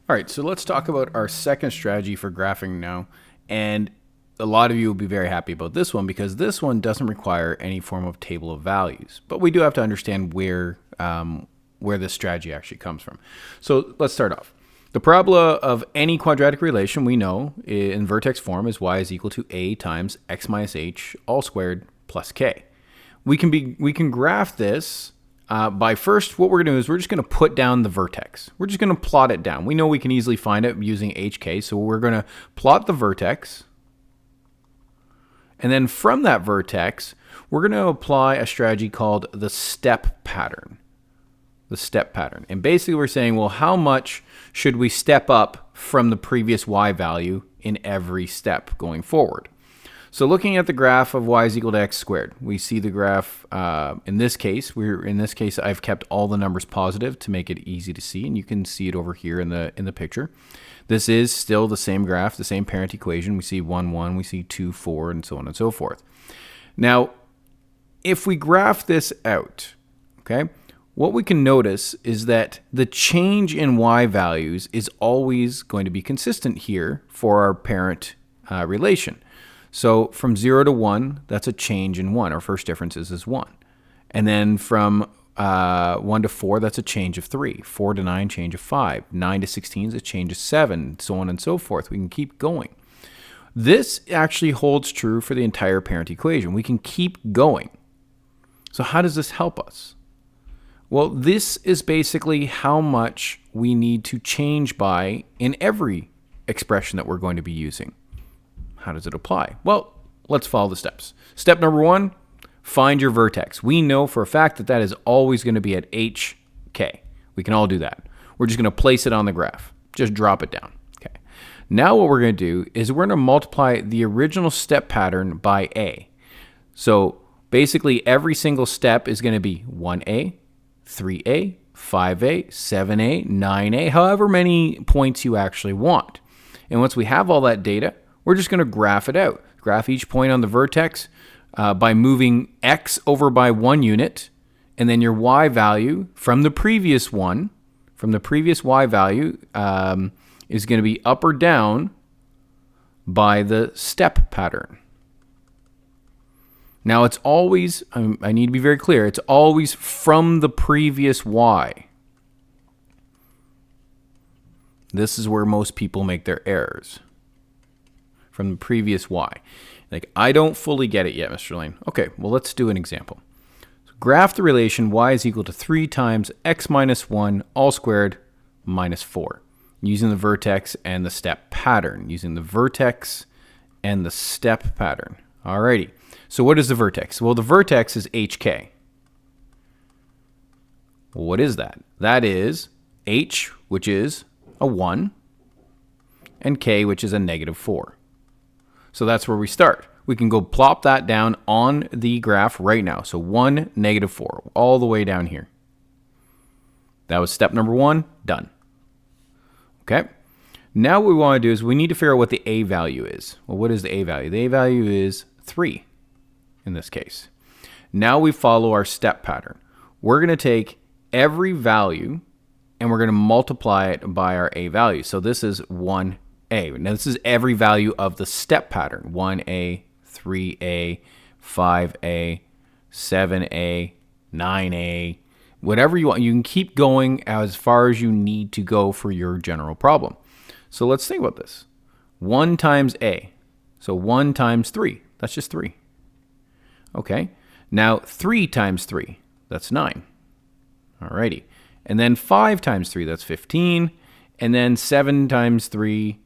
All right, so let's talk about our second strategy for graphing now. And a lot of you will be very happy about this one because this one doesn't require any form of table of values. But we do have to understand where this strategy actually comes from. So let's start off. The parabola of any quadratic relation we know in vertex form is y is equal to a times x minus h all squared plus k. We can graph this by first, what we're going to do is we're just going to put down the vertex. We're just going to plot it down. We know we can easily find it using hk, so we're going to plot the vertex. And then from that vertex, we're going to apply a strategy called the step pattern. The step pattern. And basically we're saying, well, how much should we step up from the previous y value in every step going forward? So looking at the graph of y is equal to x squared, we see the graph, in this case, I've kept all the numbers positive to make it easy to see, and you can see it over here in the picture. This is still the same graph, the same parent equation. We see 1, 1, we see 2, 4, and so on and so forth. Now, if we graph this out, okay, what we can notice is that the change in y values is always going to be consistent here for our parent relation. So from 0 to 1, that's a change in 1. Our first difference is 1. And then from 1 to 4, that's a change of 3. 4 to 9, change of 5. 9 to 16 is a change of 7, so on and so forth. We can keep going. This actually holds true for the entire parent equation. We can keep going. So how does this help us? Well, this is basically how much we need to change by in every expression that we're going to be using. How does it apply? Well, let's follow the steps. Step number 1, find your vertex. We know for a fact that that is always going to be at hk. We can all do that. We're just going to place it on the graph. Just drop it down. Okay. Now what we're going to do is we're going to multiply the original step pattern by a. So basically every single step is going to be 1a, 3a, 5a, 7a, 9a, however many points you actually want. And once we have all that data, we're just going to graph it out. Graph each point on the vertex by moving x over by 1 unit, and then your y value from the previous one, from the previous y value, is going to be up or down by the step pattern. Now it's always, I need to be very clear, it's always from the previous y. This is where most people make their errors. From the previous y. Like, I don't fully get it yet, Mr. Lane. Okay, well, let's do an example. So graph the relation y is equal to 3 times x minus 1 all squared minus 4. Using the vertex and the step pattern. Using the vertex and the step pattern. Alrighty. So what is the vertex? Well, the vertex is hk. Well, what is that? That is h, which is a 1, and k, which is a negative 4. So that's where we start. We can go plop that down on the graph right now. So 1, negative 4, all the way down here. That was step number 1, done. Okay. Now what we want to do is we need to figure out what the a value is. Well, what is the a value? The a value is 3 in this case. Now we follow our step pattern. We're going to take every value and we're going to multiply it by our a value. So this is 1a. Now this is every value of the step pattern. 1a, 3a, 5a, 7a, 9a, whatever you want. You can keep going as far as you need to go for your general problem. So let's think about this. 1 times a. So 1 times 3. That's just 3. Okay. Now 3 times 3. That's 9. Alrighty. And then 5 times 3. That's 15. And then 7 times 3.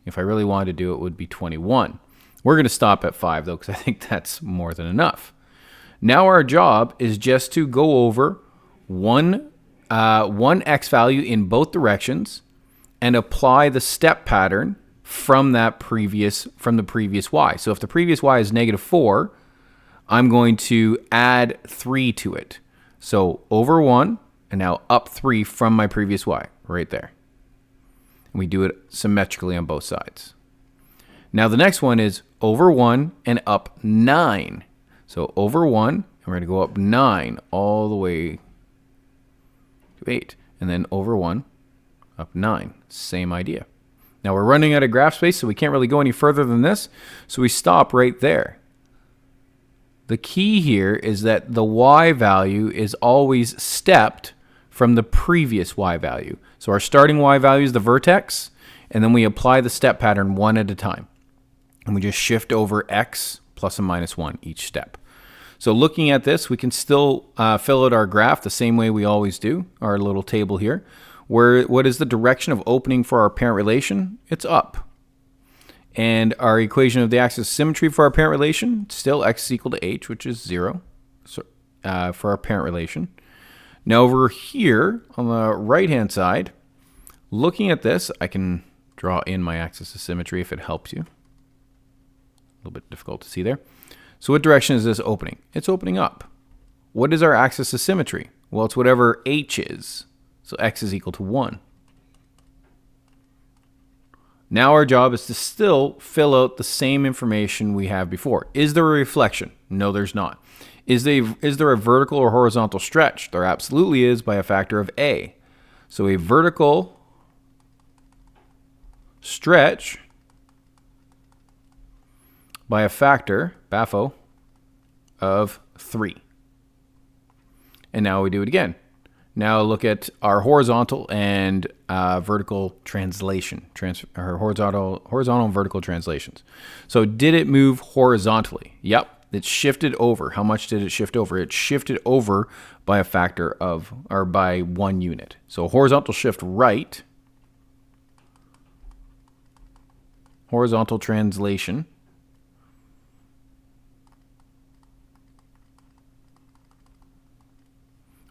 If I really wanted to do it, would be 21. We're going to stop at 5, though, because I think that's more than enough. Now our job is just to go over one x value in both directions and apply the step pattern from the previous y. So if the previous y is negative 4, I'm going to add 3 to it. So over 1, and now up 3 from my previous y, right there. And we do it symmetrically on both sides. Now the next one is over 1 and up 9. So over 1, and we're going to go up 9 all the way to 8. And then over 1, up 9. Same idea. Now we're running out of graph space, so we can't really go any further than this. So we stop right there. The key here is that the y value is always stepped from the previous y value. So our starting y value is the vertex, and then we apply the step pattern one at a time. And we just shift over x plus and minus 1 each step. So looking at this, we can still fill out our graph the same way we always do, our little table here. What is the direction of opening for our parent relation? It's up. And our equation of the axis of symmetry for our parent relation, still x is equal to h, which is 0 for our parent relation. Now over here on the right-hand side, looking at this, I can draw in my axis of symmetry if it helps you. A little bit difficult to see there. So what direction is this opening? It's opening up. What is our axis of symmetry? Well, it's whatever h is. So x is equal to 1. Now our job is to still fill out the same information we have before. Is there a reflection? No, there's not. Is there a vertical or horizontal stretch? There absolutely is, by a factor of a. So a vertical stretch by a factor, BAFO, of 3. And now we do it again. Now look at our horizontal and vertical translation, horizontal and vertical translations. So did it move horizontally? Yep, it shifted over. How much did it shift over? It shifted over by a factor of, or by 1 unit. So horizontal shift right, horizontal translation,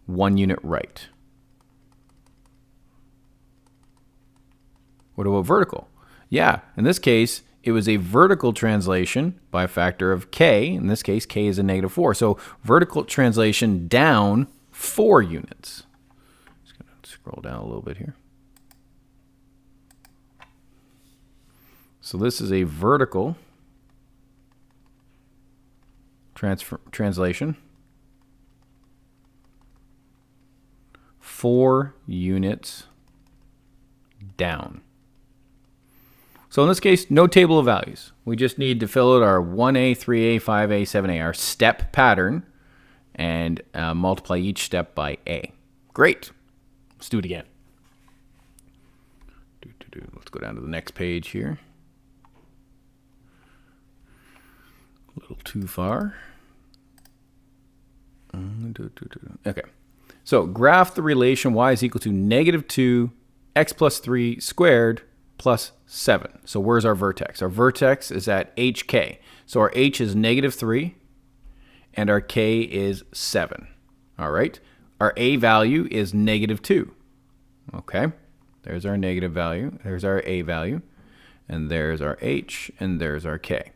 one unit right. What about vertical? Yeah, in this case, it was a vertical translation by a factor of k. In this case, k is a -4. So vertical translation down 4 units. Just going to scroll down a little bit here. So this is a vertical translation. 4 units down. So in this case, no table of values. We just need to fill out our 1A, 3A, 5A, 7A, our step pattern, and multiply each step by A. Great. Let's do it again. Let's go down to the next page here. A little too far. Okay. So graph the relation y is equal to -2 x plus 3 squared plus 7. So where's our vertex? Our vertex is at hk. So our h is -3 and our k is 7. All right. Our a value is -2. Okay. There's our negative value. There's our a value. And there's our h. And there's our k.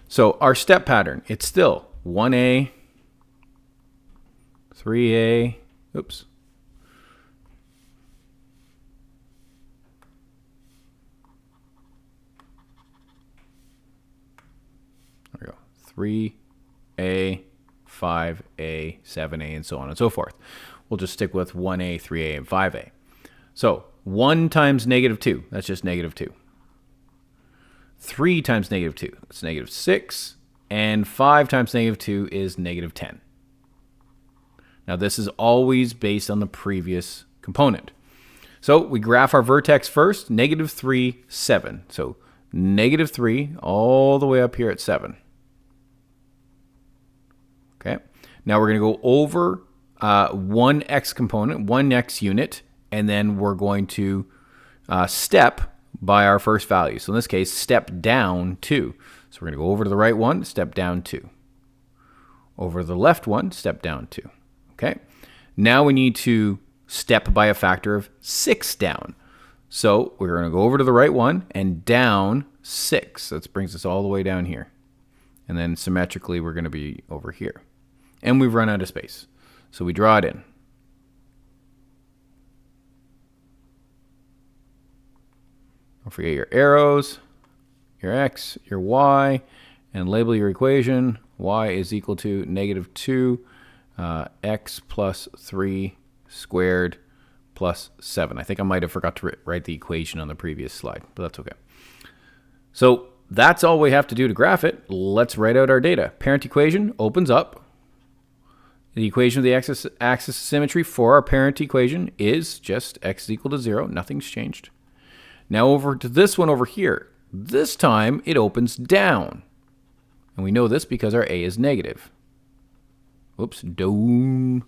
So our step pattern, it's still 1a, 3a, oops. There we go. 3a, 5a, 7a, and so on and so forth. We'll just stick with 1a, 3a, and 5a. So 1 times -2, that's just -2. 3 times -2, that's -6. And 5 times -2 is -10. Now this is always based on the previous component. So we graph our vertex first, -3, 7. So -3 all the way up here at 7. Okay. Now we're going to go over one x component, one x unit, and then we're going to step by our first value. So in this case, step down 2. So we're going to go over to the right one, step down 2. Over to the left one, step down 2. Okay. Now we need to step by a factor of 6 down. So we're going to go over to the right one and down 6. That brings us all the way down here. And then symmetrically, we're going to be over here. And we've run out of space. So we draw it in. Don't forget your arrows, your x, your y, and label your equation. Y is equal to -2 x plus 3 squared plus 7. I think I might have forgot to write the equation on the previous slide, but that's okay. So that's all we have to do to graph it. Let's write out our data. Parent equation opens up. The equation of the axis of symmetry for our parent equation is just x is equal to 0. Nothing's changed. Now over to this one over here. This time it opens down. And we know this because our a is negative. Whoops, down.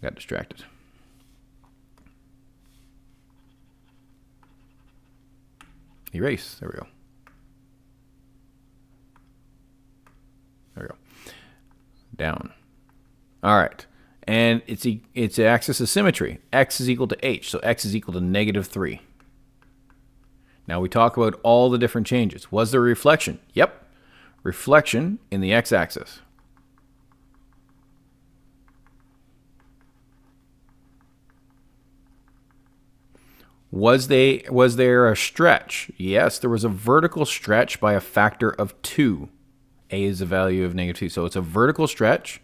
Got distracted. Erase. There we go. There we go. Down. All right. And it's an axis of symmetry. X is equal to h, so x is equal to negative 3. Now we talk about all the different changes. Was there a reflection? Yep. Reflection in the x-axis. Was there a stretch? Yes, there was a vertical stretch by a factor of 2. A is the value of negative 2. So it's a vertical stretch.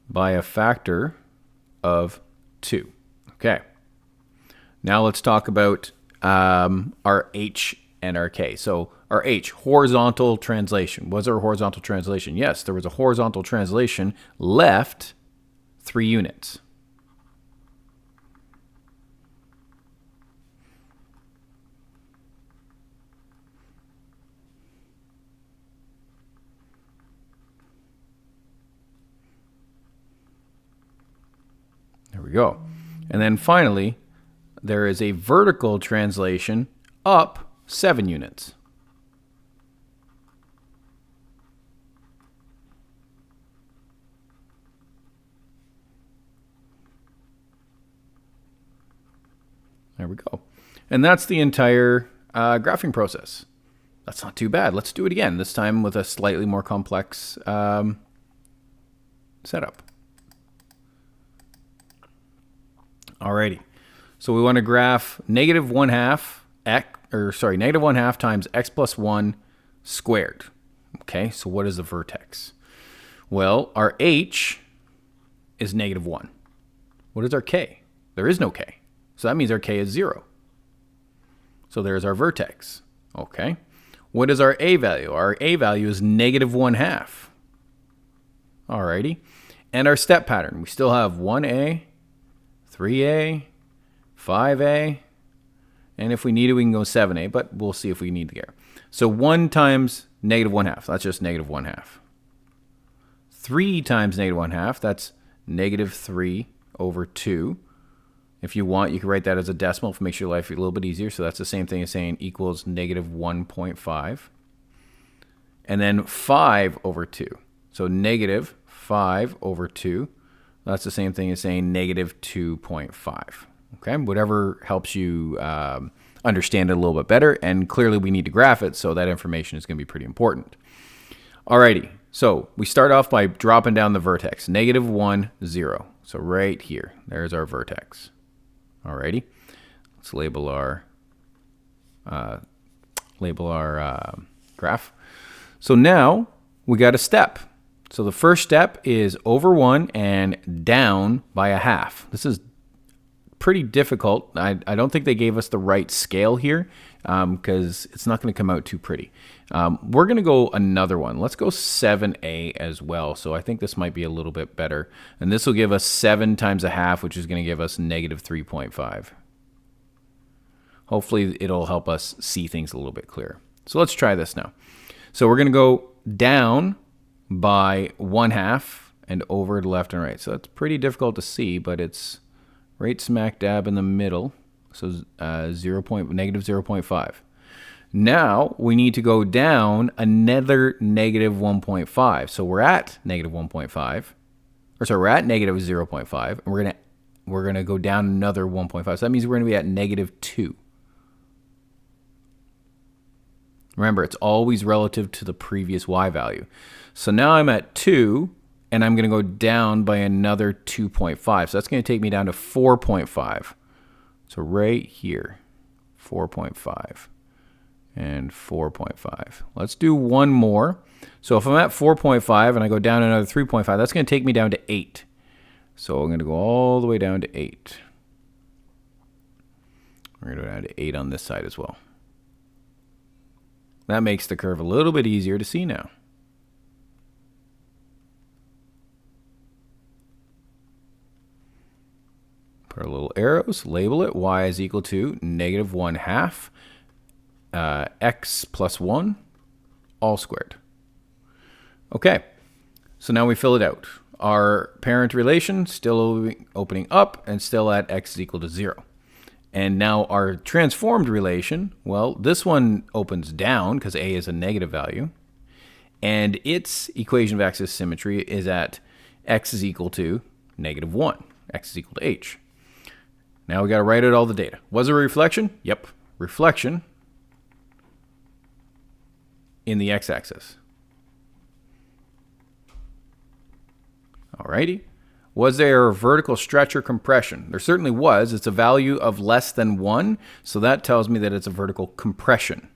By a factor of 2. Okay. Now let's talk about our h and our k. So our h, horizontal translation. Was there a horizontal translation? Yes, there was a horizontal translation left 3 units. There we go. And then finally, there is a vertical translation up 7 units. There we go. And that's the entire graphing process. That's not too bad. Let's do it again, this time with a slightly more complex setup. Alrighty. So we want to graph negative 1/2 times x plus 1 squared. Okay, so what is the vertex? Well, our h is negative 1. What is our k? There is no k. So that means our k is 0. So there's our vertex. Okay. What is our a value? Our a value is negative 1/2. Alrighty. And our step pattern. We still have 1a, 3a, 5a, and if we need it, we can go 7a, but we'll see if we need to get. So 1 times negative 1/2, that's just negative 1/2. 3 times negative 1/2, that's negative 3 over 2. If you want, you can write that as a decimal if it makes your life a little bit easier. So that's the same thing as saying equals negative 1.5. And then 5 over 2. So negative 5 over 2. That's the same thing as saying negative 2.5. Okay, whatever helps you understand it a little bit better. And clearly we need to graph it, so that information is going to be pretty important. Alrighty, so we start off by dropping down the vertex. Negative 1, 0. So right here, there's our vertex. Alrighty, let's label our graph. So now we got a step. So the first step is over 1 and down by 1/2. This is pretty difficult. I don't think they gave us the right scale here because it's not going to come out too pretty. We're going to go another one. Let's go 7a as well. So I think this might be a little bit better. And this will give us 7 times 1/2, which is going to give us negative 3.5. Hopefully it'll help us see things a little bit clearer. So let's try this now. So we're going to go down by 1/2 and over to left and right. So it's pretty difficult to see, but it's right smack dab in the middle. So negative 0.5. Now we need to go down another negative 1.5. So we're at negative 1.5. Or sorry, we're at negative 0.5, and we're gonna go down another 1.5. So that means we're gonna be at negative 2. Remember, it's always relative to the previous y value. So now I'm at 2, and I'm going to go down by another 2.5. So that's going to take me down to 4.5. So right here, 4.5 and 4.5. Let's do one more. So if I'm at 4.5 and I go down another 3.5, that's going to take me down to 8. So I'm going to go all the way down to 8. We're going to go down to 8 on this side as well. That makes the curve a little bit easier to see now. Put our little arrows, label it. Y is equal to -1/2 x plus 1 all squared. Okay, so now we fill it out. Our parent relation still opening up and still at x is equal to 0. And now our transformed relation, well, this one opens down because a is a negative value. And its equation of axis symmetry is at x is equal to -1. X is equal to h. Now we got to write out all the data. Was there a reflection? Yep. Reflection in the x-axis. Alrighty. Was there a vertical stretch or compression? There certainly was. It's a value of less than 1, so that tells me that it's a vertical compression.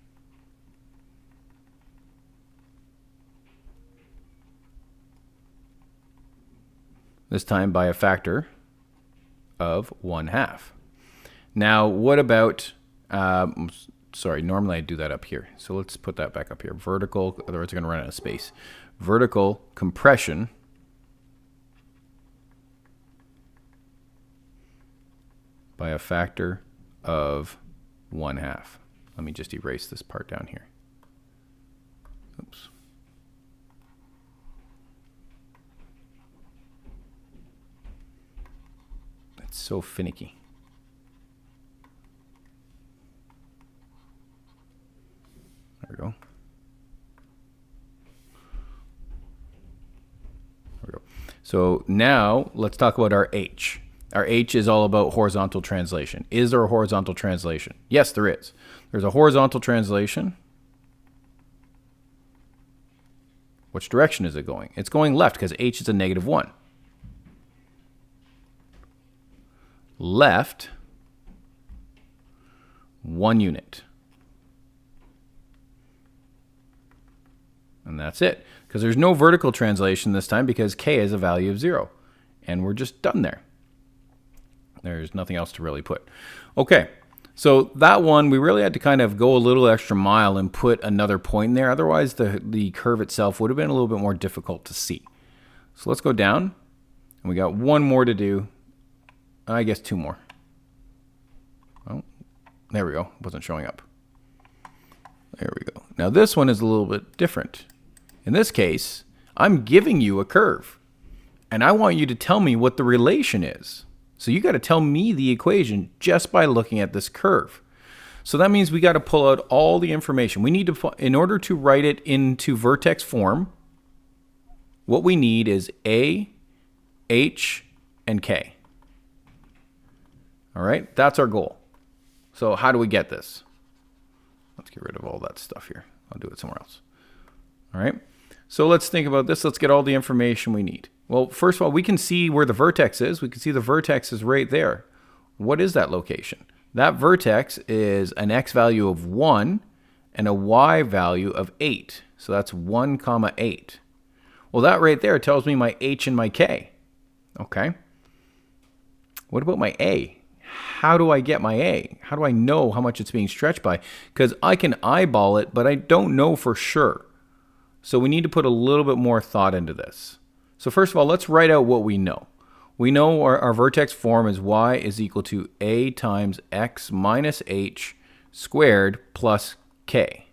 This time by a factor of 1/2. Now, what about, sorry, normally I do that up here. So let's put that back up here. Vertical, otherwise we're going to run out of space. Vertical compression by a factor of 1/2. Let me just erase this part down here. Oops. That's so finicky. There we go. There we go. So now let's talk about our H. Our H is all about horizontal translation. Is there a horizontal translation? Yes, there is. There's a horizontal translation. Which direction is it going? It's going left because H is a -1. Left 1 unit. And that's it. Because there's no vertical translation this time because k is a value of 0. And we're just done there. There's nothing else to really put. Okay, so that one, we really had to kind of go a little extra mile and put another point in there. Otherwise, the curve itself would have been a little bit more difficult to see. So let's go down. And we got one more to do. I guess 2 more. Oh, there we go. It wasn't showing up. There we go. Now this one is a little bit different. In this case, I'm giving you a curve. And I want you to tell me what the relation is. So you got to tell me the equation just by looking at this curve. So that means we got to pull out all the information. We need to, in order to write it into vertex form, what we need is A, H, and K. All right, that's our goal. So how do we get this? Let's get rid of all that stuff here. I'll do it somewhere else. All right, so let's think about this. Let's get all the information we need. Well, first of all, we can see where the vertex is. We can see the vertex is right there. What is that location? That vertex is an x value of 1 and a y value of 8. So that's 1, 8. Well, that right there tells me my h and my k. Okay. What about my a? How do I get my a? How do I know how much it's being stretched by? Because I can eyeball it, but I don't know for sure. So we need to put a little bit more thought into this. So first of all, let's write out what we know. We know our vertex form is y is equal to a times x minus h squared plus k.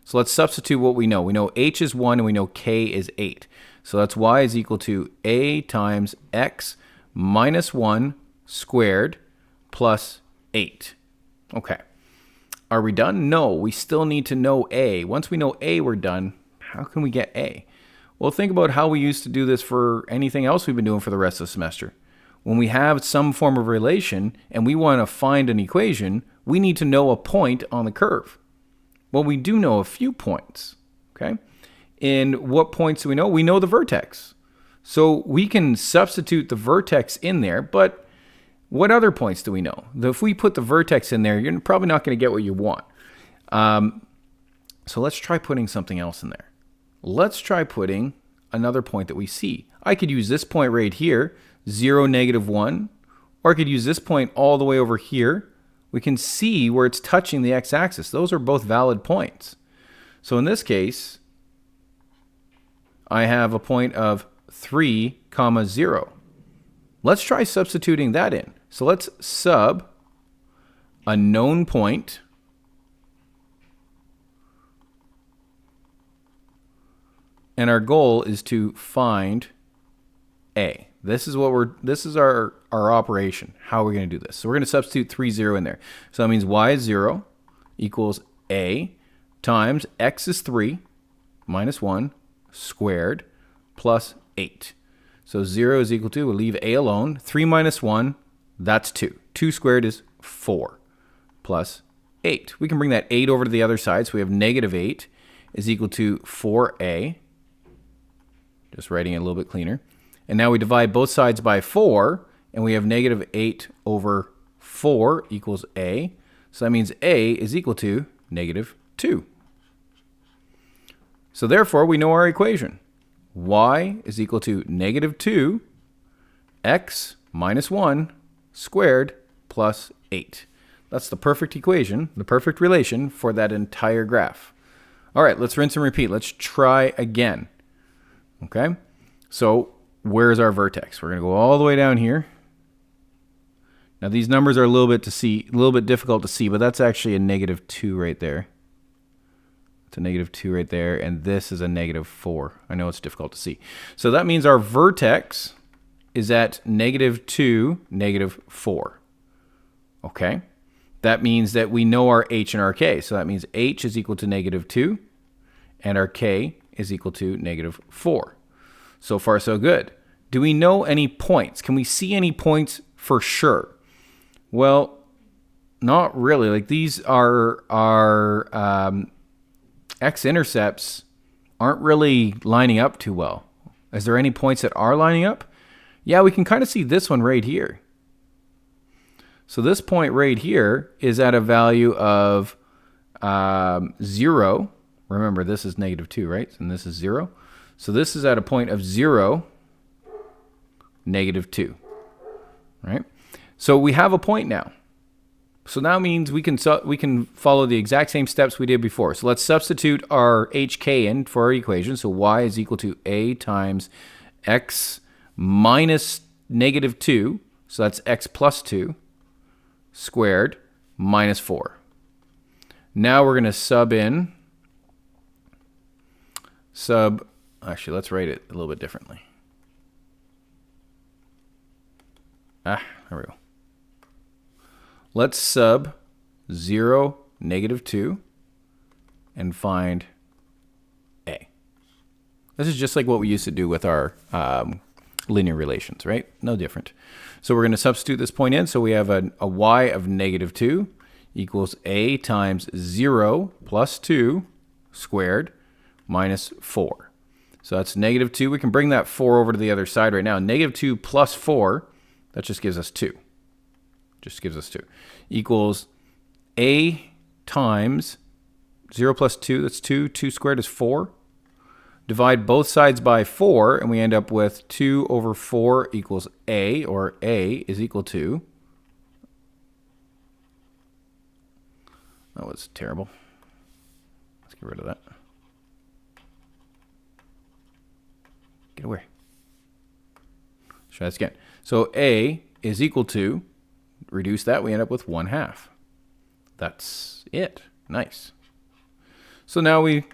So let's substitute what we know. We know h is 1 and we know k is 8. So that's y is equal to a times x minus 1 squared plus 8. Okay. Are we done? No, we still need to know a. Once we know a, we're done. How can we get a? Well, think about how we used to do this for anything else we've been doing for the rest of the semester. When we have some form of relation and we want to find an equation, we need to know a point on the curve. Well, we do know a few points, okay? And what points do we know? We know the vertex. So we can substitute the vertex in there, but what other points do we know? If we put the vertex in there, you're probably not going to get what you want. So let's try putting something else in there. let's try putting another point that we see. I could use this point right here, 0, -1, or I could use this point all the way over here. We can see where it's touching the x-axis. Those are both valid points. So in this case, I have a point of 3, 0. Let's try substituting that in. So let's sub a known point and our goal is to find A. This is our operation. How are we going to do this? So we're going to substitute 3, 0 in there. So that means y is 0 equals A times x is 3 minus 1 squared plus 8. So 0 is equal to, we'll leave A alone. 3 minus 1, that's 2. 2 squared is 4 plus 8. We can bring that 8 over to the other side. So we have -8 is equal to 4A. Just writing it a little bit cleaner. And now we divide both sides by 4, and we have -8 over 4 equals A. So that means A is equal to -2. So therefore, we know our equation. Y is equal to -2 x minus 1 squared plus 8. That's the perfect equation, the perfect relation for that entire graph. All right, let's rinse and repeat. Let's try again. Okay, so where's our vertex? We're going to go all the way down here. Now these numbers are a little bit difficult to see, but that's actually a -2 right there. It's a -2 right there, and this is a -4. I know it's difficult to see. So that means our vertex is at -2, -4. Okay? That means that we know our h and our k. So that means h is equal to -2, and our k is equal to -4. So far, so good. Do we know any points? Can we see any points for sure? Well, not really. Like these are x-intercepts aren't really lining up too well. Is there any points that are lining up? Yeah, we can kind of see this one right here. So this point right here is at a value of 0. Remember, this is -2, right? And this is 0. So this is at a point of 0, -2, right? So we have a point now. So now means we can follow the exact same steps we did before. So let's substitute our hk in for our equation. So y is equal to a times x minus -2. So that's x plus 2 squared minus 4. Now we're going to actually, let's write it a little bit differently. There we go. Let's sub 0, -2 and find A. This is just like what we used to do with our linear relations, right? No different. So we're going to substitute this point in. So we have a y of -2 equals A times 0 plus 2 squared minus 4. So that's -2. We can bring that 4 over to the other side right now. -2 plus 4, that just gives us 2. Just gives us 2. Equals A times 0 plus 2, that's 2. 2 squared is 4. Divide both sides by 4, and we end up with 2 over 4 equals A, or A is equal to... That was terrible. Let's get rid of that. Get away. Let's try this again. So A is equal to, reduce that, we end up with 1/2. That's it. Nice. So now we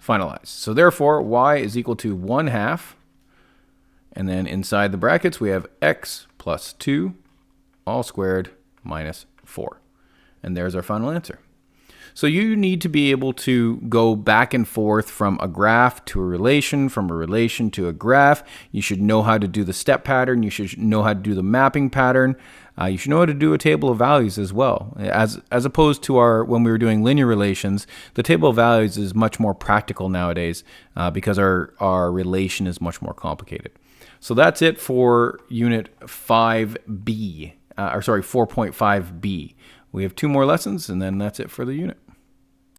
finalize. So therefore, y is equal to 1/2. And then inside the brackets, we have x plus 2 all squared minus 4. And there's our final answer. So you need to be able to go back and forth from a graph to a relation, from a relation to a graph. You should know how to do the step pattern. You should know how to do the mapping pattern. You should know how to do a table of values as well. As opposed to when we were doing linear relations, the table of values is much more practical nowadays because our relation is much more complicated. So that's it for Unit 5B, 4.5B. We have 2 more lessons, and then that's it for the unit.